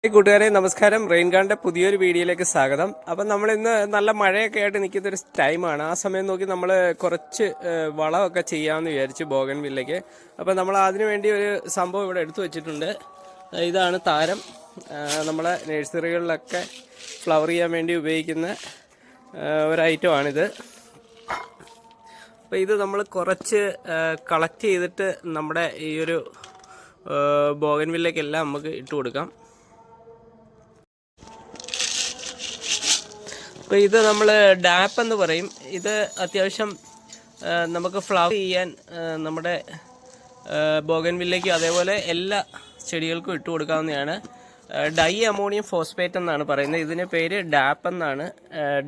കൂട്ടുകാരെ നമസ്കാരം. റെയിൻഗാർഡിന്റെ പുതിയൊരു വീഡിയോയിലേക്ക് സ്വാഗതം. അപ്പം നമ്മൾ ഇന്ന് നല്ല മഴയൊക്കെ ആയിട്ട് നിൽക്കുന്നൊരു ടൈമാണ്. ആ സമയം നോക്കി നമ്മൾ കുറച്ച് വളമൊക്കെ ചെയ്യാമെന്ന് വിചാരിച്ചു ബോഗൺവില്ലയ്ക്ക്. അപ്പം നമ്മൾ അതിനു വേണ്ടി ഒരു സംഭവം ഇവിടെ എടുത്തു വെച്ചിട്ടുണ്ട്. ഇതാണ് താരം. നമ്മളെ നഴ്സറികളിലൊക്കെ ഫ്ലവർ ചെയ്യാൻ വേണ്ടി ഉപയോഗിക്കുന്ന ഒരു ഐറ്റമാണിത്. അപ്പോൾ ഇത് നമ്മൾ കുറച്ച് കളക്ട് ചെയ്തിട്ട് നമ്മുടെ ഈ ഒരു ബോഗൺവില്ലയ്ക്കെല്ലാം നമുക്ക് ഇട്ട് കൊടുക്കാം. അപ്പോൾ ഇത് നമ്മൾ ഡാപ്പ് എന്ന് പറയും. ഇത് അത്യാവശ്യം നമുക്ക് ഫ്ലവർ ചെയ്യാൻ നമ്മുടെ ബോഗൺവില്ലയ്ക്കും അതേപോലെ എല്ലാ ചെടികൾക്കും ഇട്ട് കൊടുക്കാവുന്നതാണ്. ഡൈ അമോണിയം ഫോസ്ഫേറ്റ് എന്നാണ് പറയുന്നത്. ഇതിന് പേര് ഡാപ്പ് എന്നാണ്.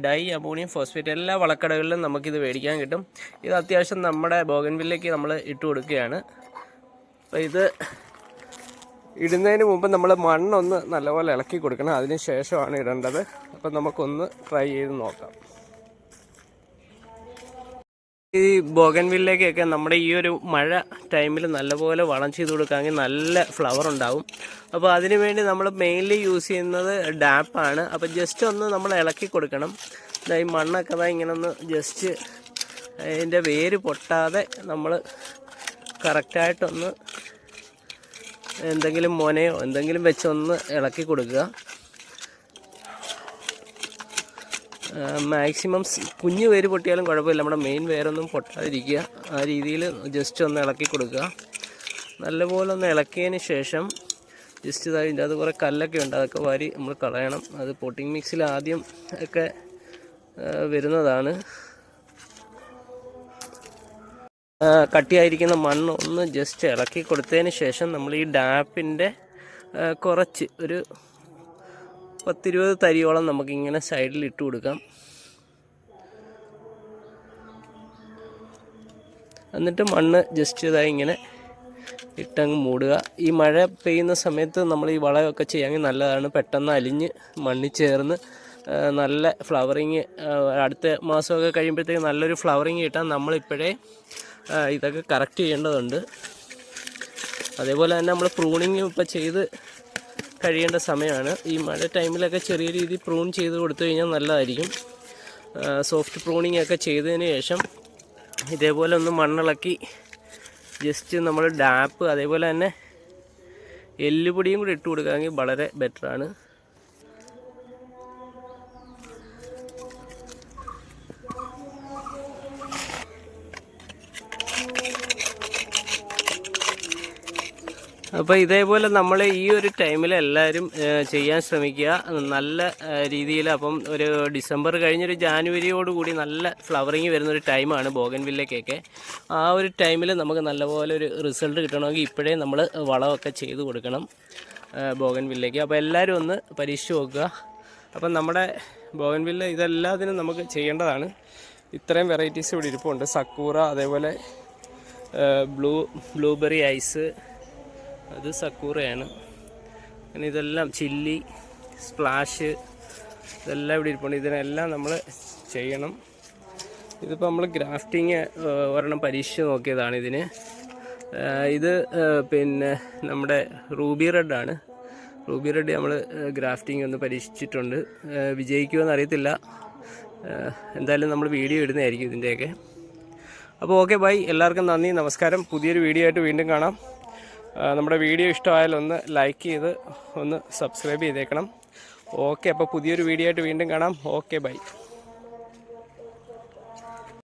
ഡൈ അമോണിയം ഫോസ്ഫേറ്റ് എല്ലാ വളക്കടകളിലും നമുക്കിത് മേടിക്കാൻ കിട്ടും. ഇത് അത്യാവശ്യം നമ്മുടെ ബോഗൺവില്ലയ്ക്ക് നമ്മൾ ഇട്ട് കൊടുക്കുകയാണ്. അപ്പോൾ ഇത് ഇടുന്നതിന് മുമ്പ് നമ്മൾ മണ്ണൊന്ന് നല്ലപോലെ ഇളക്കി കൊടുക്കണം. അതിന് ശേഷമാണ് ഇടേണ്ടത്. അപ്പം നമുക്കൊന്ന് ട്രൈ ചെയ്ത് നോക്കാം. ഈ ബോഗൺവില്ലയ്ക്കൊക്കെ നമ്മുടെ ഈ ഒരു മഴ ടൈമിൽ നല്ലപോലെ വളം ചെയ്ത് കൊടുക്കാമെങ്കിൽ നല്ല ഫ്ലവർ ഉണ്ടാവും. അപ്പോൾ അതിനു വേണ്ടി നമ്മൾ മെയിൻലി യൂസ് ചെയ്യുന്നത് ഡാപ്പാണ്. അപ്പോൾ ജസ്റ്റ് ഒന്ന് നമ്മൾ ഇളക്കി കൊടുക്കണം. ഈ മണ്ണൊക്കെ ഇങ്ങനെ ഒന്ന് ജസ്റ്റ് അതിൻ്റെ വേര് പൊട്ടാതെ നമ്മൾ കറക്റ്റായിട്ടൊന്ന് എന്തെങ്കിലും മോനയോ എന്തെങ്കിലും വെച്ചൊന്ന് ഇളക്കി കൊടുക്കുക. മാക്സിമം കുഞ്ഞു വേര് പൊട്ടിയാലും കുഴപ്പമില്ല, നമ്മുടെ മെയിൻ വേരൊന്നും പൊട്ടാതിരിക്കുക. ആ രീതിയിൽ ജസ്റ്റ് ഒന്ന് ഇളക്കി കൊടുക്കുക. നല്ലപോലെ ഒന്ന് ഇളക്കിയതിന് ശേഷം ജസ്റ്റ് ഇതിൻ്റെ അത് കുറേ കല്ലൊക്കെ ഉണ്ട്, അതൊക്കെ വാരി നമ്മൾ കളയണം. അത് പോട്ടിംഗ് മിക്സിൽ ആദ്യം ഒക്കെ വരുന്നതാണ്. കട്ടിയായിരിക്കുന്ന മണ്ണ് ഒന്ന് ജസ്റ്റ് ഇളക്കി കൊടുത്തതിന് ശേഷം നമ്മൾ ഈ ഡാപ്പിൻ്റെ കുറച്ച് ഒരു 10-20 തരിയോളം നമുക്കിങ്ങനെ സൈഡിൽ ഇട്ട് കൊടുക്കാം. എന്നിട്ട് മണ്ണ് ജസ്റ്റ് ഇങ്ങനെ ഇട്ടങ്ങ് മൂടുക. ഈ മഴ പെയ്യുന്ന സമയത്ത് നമ്മൾ ഈ വളമൊക്കെ ചെയ്യാമെങ്കിൽ നല്ലതാണ്. പെട്ടെന്ന് അലിഞ്ഞ് മണ്ണിൽ ചേർന്ന് നല്ല ഫ്ലവറിങ് അടുത്ത മാസമൊക്കെ കഴിയുമ്പോഴത്തേക്ക് നല്ലൊരു ഫ്ലവറിങ് കിട്ടാൻ നമ്മളിപ്പോഴേ ഇതൊക്കെ കറക്റ്റ് ചെയ്യേണ്ടതുണ്ട്. അതേപോലെ തന്നെ നമ്മൾ പ്രൂണിങ് ഇപ്പോൾ ചെയ്ത് കഴിയേണ്ട സമയമാണ്. ഈ മഴ ടൈമിലൊക്കെ ചെറിയ രീതിയിൽ പ്രൂൺ ചെയ്ത് കൊടുത്തു കഴിഞ്ഞാൽ നല്ലതായിരിക്കും. സോഫ്റ്റ് പ്രൂണിങ് ഒക്കെ ചെയ്തതിന് ശേഷം ഇതേപോലെ ഒന്ന് മണ്ണിളക്കി ജസ്റ്റ് നമ്മൾ ഡാപ്പ് അതേപോലെ തന്നെ എല്ലുപൊടിയും കൂടി ഇട്ട് കൊടുക്കുകയാണെങ്കിൽ വളരെ ബെറ്ററാണ്. അപ്പോൾ ഇതേപോലെ നമ്മൾ ഈ ഒരു ടൈമിൽ എല്ലാവരും ചെയ്യാൻ ശ്രമിക്കുക നല്ല രീതിയിൽ. അപ്പം ഒരു ഡിസംബർ കഴിഞ്ഞൊരു ജാനുവരിയോടുകൂടി നല്ല ഫ്ലവറിങ് വരുന്നൊരു ടൈമാണ് ബോഗൺവില്ലയ്ക്കൊക്കെ. ആ ഒരു ടൈമിൽ നമുക്ക് നല്ലപോലെ ഒരു റിസൾട്ട് കിട്ടണമെങ്കിൽ ഇപ്പോഴേ നമ്മൾ വളമൊക്കെ ചെയ്ത് കൊടുക്കണം ബോഗൺവില്ലയ്ക്ക്. അപ്പോൾ എല്ലാവരും ഒന്ന് പരീക്ഷിച്ച് നോക്കുക. അപ്പം നമ്മുടെ ബോഗൺവില്ല ഇതെല്ലാത്തിനും നമുക്ക് ചെയ്യേണ്ടതാണ്. ഇത്രയും വെറൈറ്റീസ് ഇവിടെ ഇരിപ്പുണ്ട്. സക്കൂറ, അതേപോലെ ബ്ലൂബെറി ഐസ്, അത് സക്കൂറയാണ്. പിന്നെ ഇതെല്ലാം ചില്ലി, സ്പ്ലാഷ്, ഇതെല്ലാം ഇവിടെ ഇരിപ്പുണ്ട്. ഇതിനെല്ലാം നമ്മൾ ചെയ്യണം. ഇതിപ്പോൾ നമ്മൾ ഗ്രാഫ്റ്റിങ് ഒരെണ്ണം പരീക്ഷിച്ച് നോക്കിയതാണ് ഇതിന്. ഇത് പിന്നെ നമ്മുടെ റൂബി റെഡാണ്. റൂബി റെഡ് നമ്മൾ ഗ്രാഫ്റ്റിംഗ് ഒന്ന് പരീക്ഷിച്ചിട്ടുണ്ട്. വിജയിക്കുമെന്ന് അറിയത്തില്ല. എന്തായാലും നമ്മൾ വീഡിയോ ഇടുന്നതായിരിക്കും ഇതിൻ്റെയൊക്കെ. അപ്പോൾ ഓക്കെ, ബൈ. എല്ലാവർക്കും നന്ദി, നമസ്കാരം. പുതിയൊരു വീഡിയോ ആയിട്ട് വീണ്ടും കാണാം. നമ്മുടെ വീഡിയോ ഇഷ്ടമായാൽ ഒന്ന് ലൈക്ക് ചെയ്ത് ഒന്ന് സബ്സ്ക്രൈബ് ചെയ്തേക്കണം. ഓക്കെ, അപ്പോൾ പുതിയൊരു വീഡിയോ ആയിട്ട് വീണ്ടും കാണാം. Okay, by.